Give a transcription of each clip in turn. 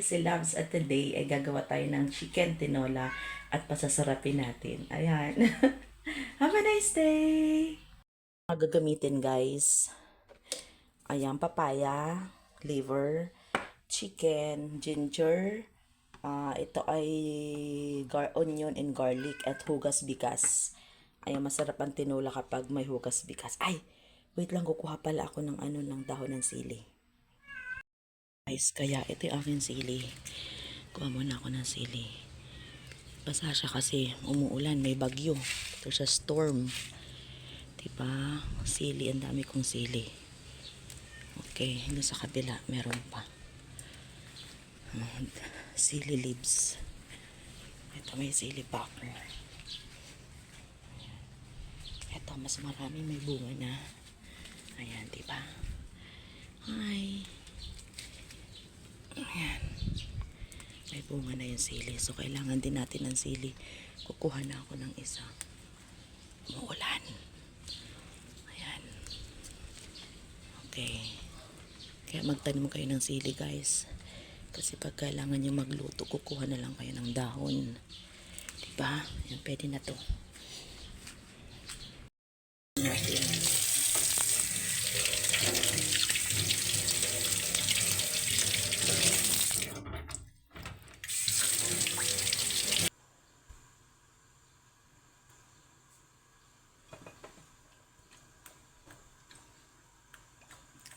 si Labs at today ay gagawa tayo ng chicken tinola at pasasarapin natin. Ayan. Have a nice day! Mga gagamitin guys. Ayan, papaya, liver, chicken, ginger, ito ay onion and garlic at hugas bigas. Ayan, masarap ang tinola kapag may hugas bigas. Ay, wait lang, kukuha pala ako ng ng dahon ng sili. Guys, kaya ito yung aking sili. Kuha muna ako ng sili. Basa siya kasi umuulan, may bagyo. There's a storm. Diba? Sili, ang dami kong sili. Okay, hindi sa kabila, meron pa. Sili leaves. Ito may sili pa ako. Ito, mas marami, may bunga na. Ayan, diba? Hi! Ayan. May bunga na yung sili. So, kailangan din natin ng sili. Kukuha na ako ng isa. Umuulan. Ayan. Okay. Kaya magtanim kayo ng sili, guys. Kasi pag kailangan nyo magluto, kukuha na lang kayo ng dahon. Diba? Ayan, pwede na to. Natin.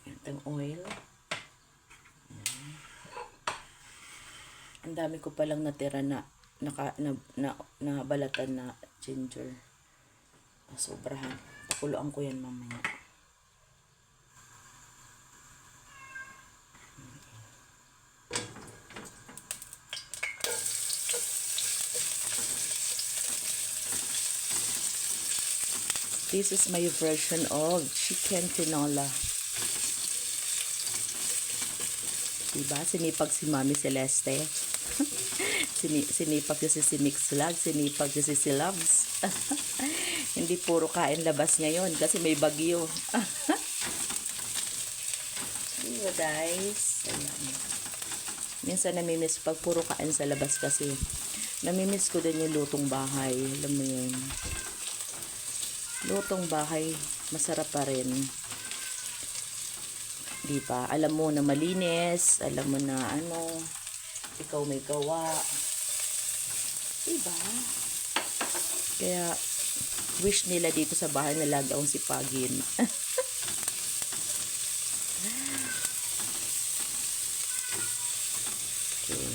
Itong oil. Ang dami ko palang natira na balatan na ginger. Sobrahan. Pakuluan ko yan mamaya. This is my version of chicken tinola. Diba? Sinipag si Mami Celeste. Sinipag kasi si Mix Vlog. Sinipag kasi si Loves. Hindi puro kain labas ngayon kasi may bagyo. Diba guys? Ayan. Minsan namimiss pag puro kain sa labas kasi namimiss ko din yung lutong bahay. Alam mo yun. Lutong bahay, masarap pa rin. Diba? Alam mo na malinis, alam mo na ikaw may gawa. Diba? Kaya, wish nila dito sa bahay na lagi akong sipagin. Okay.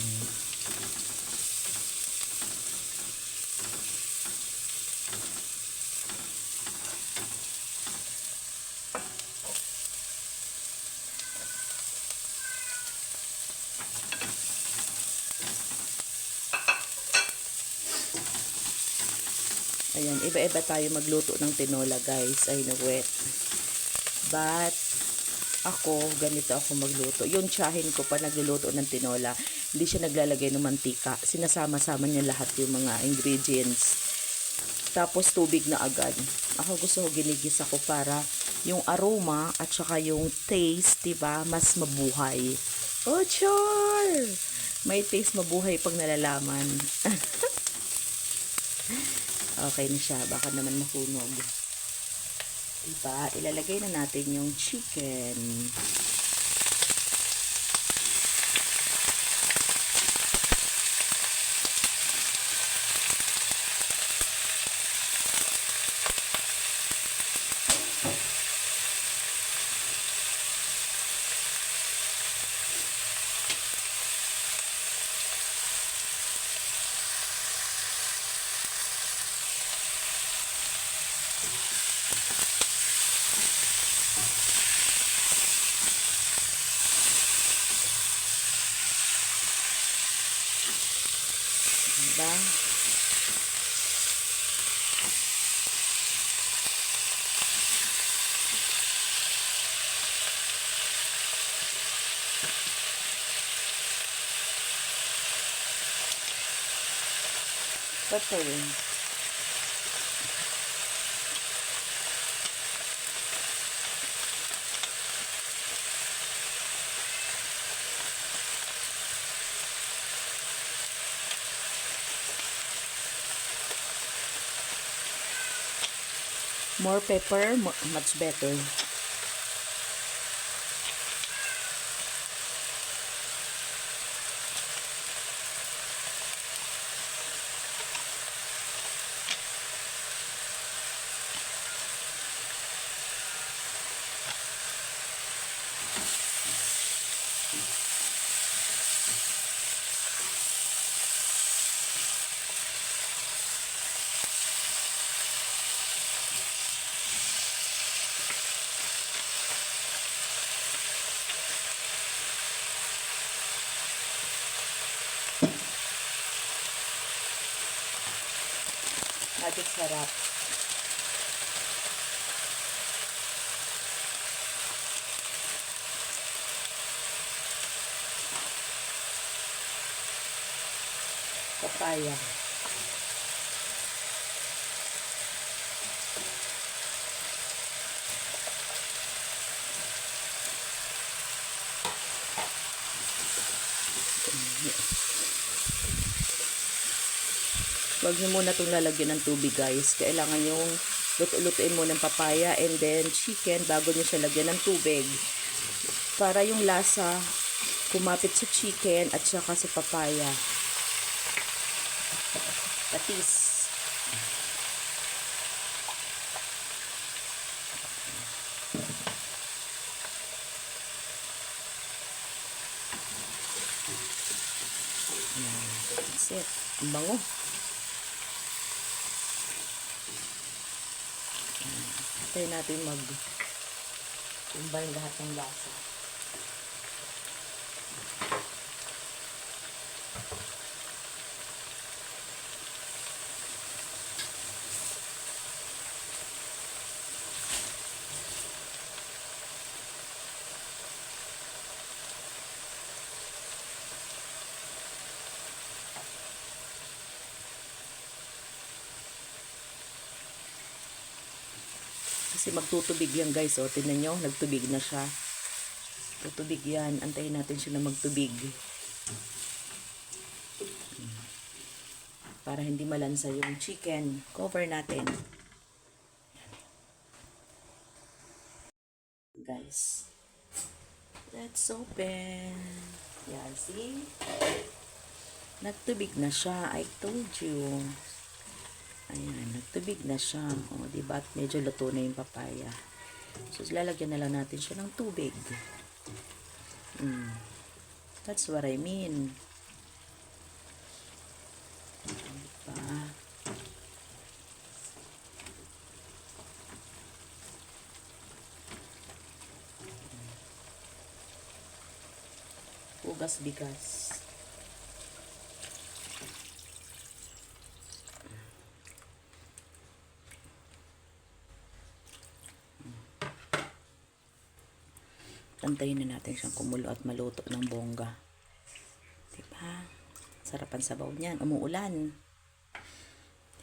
Ayan, iba-iba tayo magluto ng tinola guys. Ay, wet. But, ako, ganito ako magluto. Yung tiyahin ko pa nagluluto ng tinola, hindi siya naglalagay ng mantika. Sinasama-sama niya lahat yung mga ingredients. Tapos, tubig na agad. Ako gusto ko ginigisa ko para yung aroma at saka yung taste, diba, mas mabuhay. Oh, char! May taste mabuhay pag nalalaman. Okay na siya. Baka naman mahunog. Diba? Ilalagay na natin yung chicken. Diba? Pepper. More pepper, much better. Magic sarap. Papaya. Huwag nyo muna itong lalagyan ng tubig, guys. Kailangan yung lutuin mo ng papaya and then chicken bago nyo siya lagyan ng tubig. Para yung lasa kumapit sa chicken at saka sa papaya. Patis. That's it. Ang bango. Tayo natin combine lahat ng lasa. Kasi magtutubig yan, guys. O, tingnan nyo, nagtubig na siya. Tutubig yan. Antayin natin siya na magtubig. Para hindi malansa yung chicken. Cover natin. Guys. Let's open. Yan, see? Nagtubig na siya. I told you. Ayan, nagtubig na siya. O, diba? At medyo luto na yung papaya. So, lalagyan na lang natin siya ng tubig. That's what I mean. Diba? Hugas bigas. Antayin na natin siyang kumulo at maluto ng bongga. Diba? Sarapan sabaw niyan. Umuulan.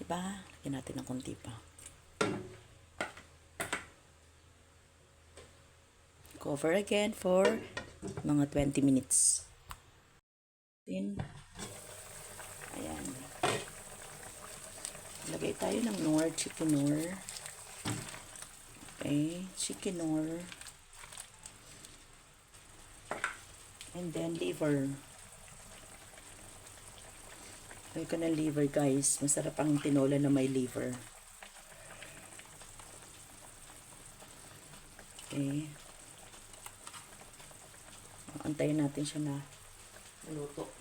Diba? Lagyan natin ng konti pa. Cover again for mga 20 minutes. Then, ayan. Lagay tayo ng Knorr, chicken Knorr. Okay, chicken Knorr. And then liver. Lagay ko ng liver, guys. Masarap ang tinola na may liver. Okay. Antayin natin siya na maluto.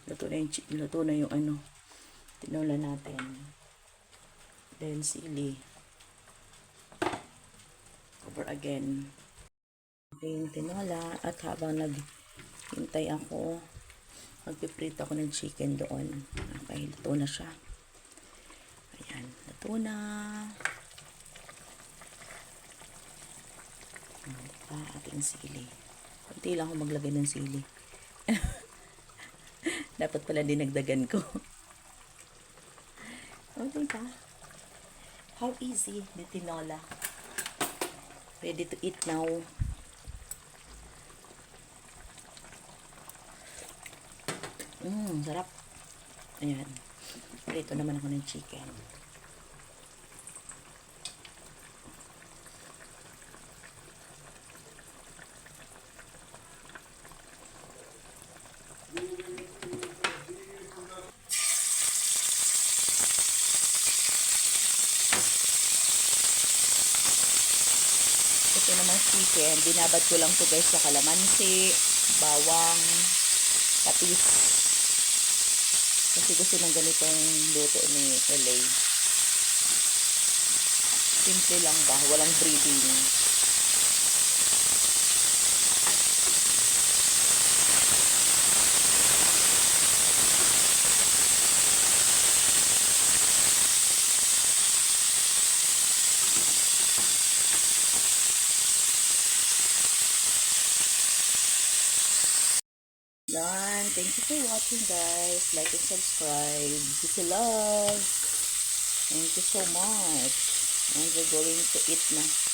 Luto na yung ano, tinola natin. Then sili. Cover again. Okay, yung tinola. At habang naghintay ako, magpiprito ako ng chicken doon. Okay, luto na siya. Ayan, luto na. Diba, ating sili. Kunti lang ako maglagay ng sili. Dapat pala dinagdagan ko. O, diba? How easy, the tinola. Ready to eat now. Sarap. Ayan. Prito naman ako ng chicken. Ito naman chicken, binabad ko lang to guys sa kalamansi, bawang, patis. Kasi gusto ng ganitong luto ni LA. Simple lang ba? Walang breeding. Done. Thank you for watching guys. Like and subscribe. This is love. Thank you so much. And we're going to eat na.